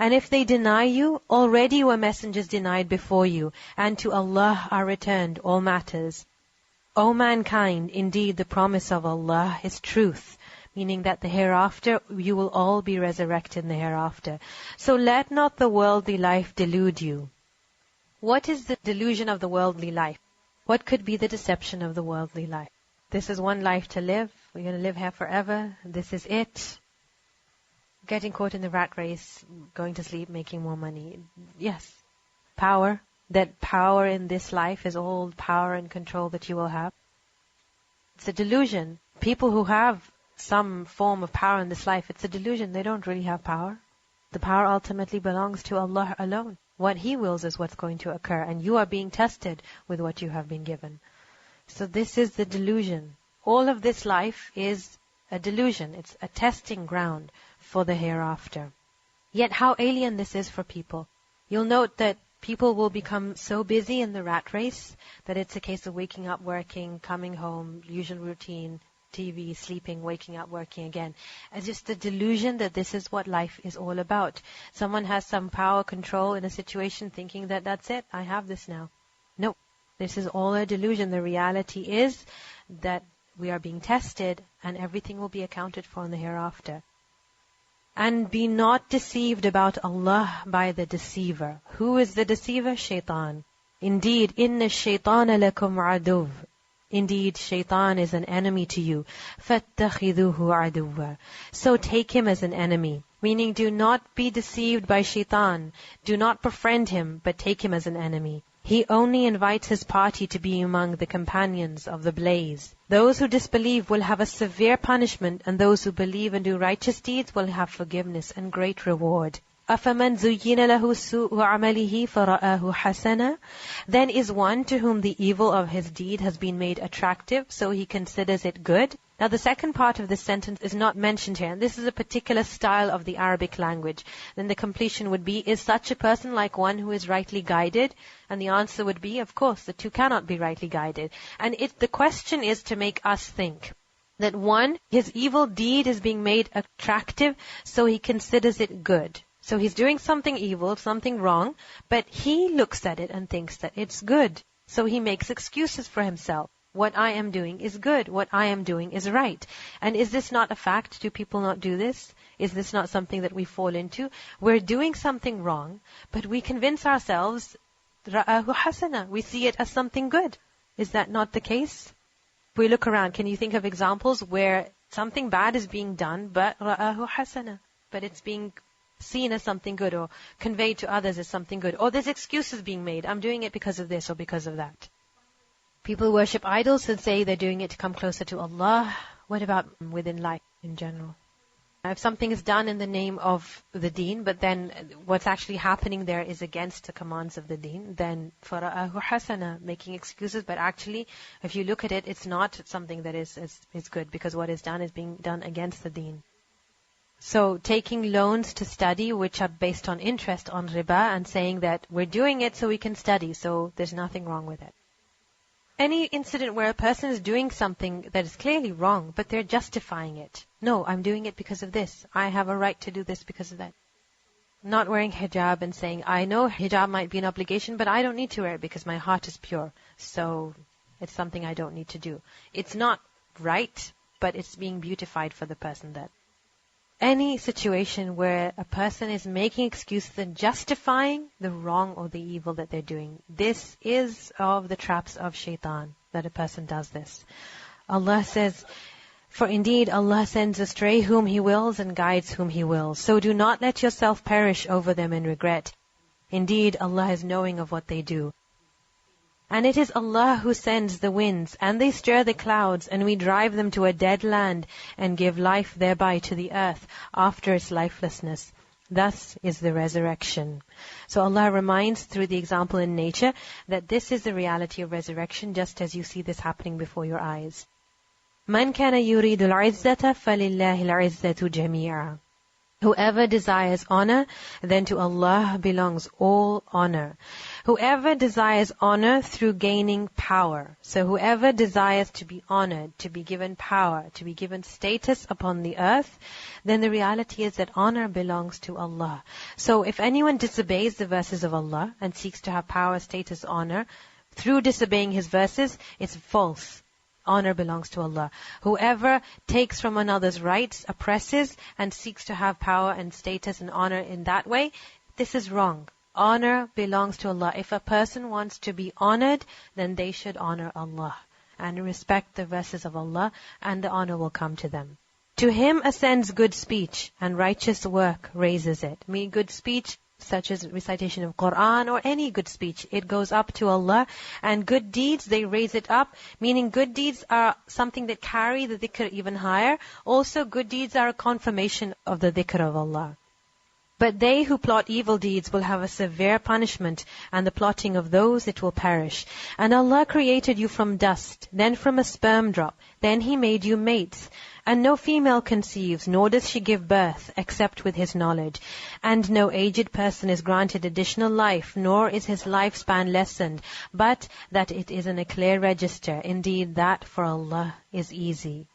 And if they deny you, already were messengers denied before you, and to Allah are returned all matters. O mankind, indeed the promise of Allah is truth, meaning that the hereafter, you will all be resurrected in the hereafter. So let not the worldly life delude you. What is the delusion of the worldly life? What could be the deception of the worldly life? This is one life to live. We're going to live here forever. This is it. Getting caught in the rat race, going to sleep, making more money. Yes. Power. That power in this life is all power and control that you will have. It's a delusion. People who have some form of power in this life, it's a delusion. They don't really have power. The power ultimately belongs to Allah alone. What He wills is what's going to occur, and you are being tested with what you have been given. So this is the delusion. All of this life is a delusion. It's a testing ground for the hereafter. Yet how alien this is for people. You'll note that people will become so busy in the rat race that it's a case of waking up, working, coming home, usual routine, TV, sleeping, waking up, working again. It's just the delusion that this is what life is all about. Someone has some power control in a situation thinking that that's it, I have this now. No, this is all a delusion. The reality is that we are being tested and everything will be accounted for in the hereafter. And be not deceived about Allah by the deceiver. Who is the deceiver? Shaitan. Indeed, inna shaitana lakum aduv. Indeed, shaitan is an enemy to you. فَاتَّخِذُوهُ عَدُوًّا. So take him as an enemy. Meaning, do not be deceived by shaitan. Do not befriend him, but take him as an enemy. He only invites his party to be among the companions of the blaze. Those who disbelieve will have a severe punishment, and those who believe and do righteous deeds will have forgiveness and great reward. أَفَمَنْ زُيِّنَ لَهُ سُوءُ عَمَلِهِ فَرَآهُ حَسَنًا. Then is one to whom the evil of his deed has been made attractive, so he considers it good. Now the second part of this sentence is not mentioned here, and this is a particular style of the Arabic language. Then the completion would be, is such a person like one who is rightly guided? And the answer would be, of course, the two cannot be rightly guided. And the question is to make us think that one, his evil deed is being made attractive, so he considers it good. So he's doing something evil, something wrong, but he looks at it and thinks that it's good. So he makes excuses for himself. What I am doing is good. What I am doing is right. And is this not a fact? Do people not do this? Is this not something that we fall into? We're doing something wrong, but we convince ourselves, رَآهُ حَسَنًا. We see it as something good. Is that not the case? If we look around, can you think of examples where something bad is being done, but رَآهُ حَسَنًا, but it's being seen as something good, or conveyed to others as something good, or there's excuses being made, I'm doing it because of this or because of that. People worship idols and say they're doing it to come closer to Allah. What about within life in general? If something is done in the name of the deen, but then what's actually happening there is against the commands of the deen, then فَرَآهُ حَسَنًا, making excuses, but actually, if you look at it, it's not something that is good, because what is done is being done against the deen. So taking loans to study, which are based on interest, on riba, and saying that we're doing it so we can study, so there's nothing wrong with it. Any incident where a person is doing something that is clearly wrong, but they're justifying it. No, I'm doing it because of this. I have a right to do this because of that. Not wearing hijab and saying, I know hijab might be an obligation, but I don't need to wear it because my heart is pure. So it's something I don't need to do. It's not right, but it's being beautified for the person that. Any situation where a person is making excuses and justifying the wrong or the evil that they're doing, this is of the traps of shaitan, that a person does this. Allah says, for indeed Allah sends astray whom He wills and guides whom He wills. So do not let yourself perish over them in regret. Indeed, Allah is knowing of what they do. And it is Allah who sends the winds, and they stir the clouds, and we drive them to a dead land, and give life thereby to the earth after its lifelessness. Thus is the resurrection. So Allah reminds through the example in nature that this is the reality of resurrection, just as you see this happening before your eyes. مَنْ كَانَ يُرِيدُ الْعِزَّةَ فَلِلَّهِ الْعِزَّةُ جَمِيعًا. Whoever desires honor, then to Allah belongs all honor. Whoever desires honor through gaining power. So whoever desires to be honored, to be given power, to be given status upon the earth, then the reality is that honor belongs to Allah. So if anyone disobeys the verses of Allah and seeks to have power, status, honor, through disobeying His verses, it's false. Honor belongs to Allah. Whoever takes from another's rights, oppresses, and seeks to have power and status and honor in that way, this is wrong. Honor belongs to Allah. If a person wants to be honored, then they should honor Allah and respect the verses of Allah, and the honor will come to them. To Him ascends good speech, and righteous work raises it. Meaning good speech, such as recitation of Quran or any good speech, it goes up to Allah, and good deeds, they raise it up, meaning good deeds are something that carry the dhikr even higher. Also, good deeds are a confirmation of the dhikr of Allah. But they who plot evil deeds will have a severe punishment, and the plotting of those it will perish. And Allah created you from dust, then from a sperm drop, then He made you mates. And no female conceives, nor does she give birth, except with His knowledge. And no aged person is granted additional life, nor is his lifespan lessened, but that it is in a clear register. Indeed, that for Allah is easy.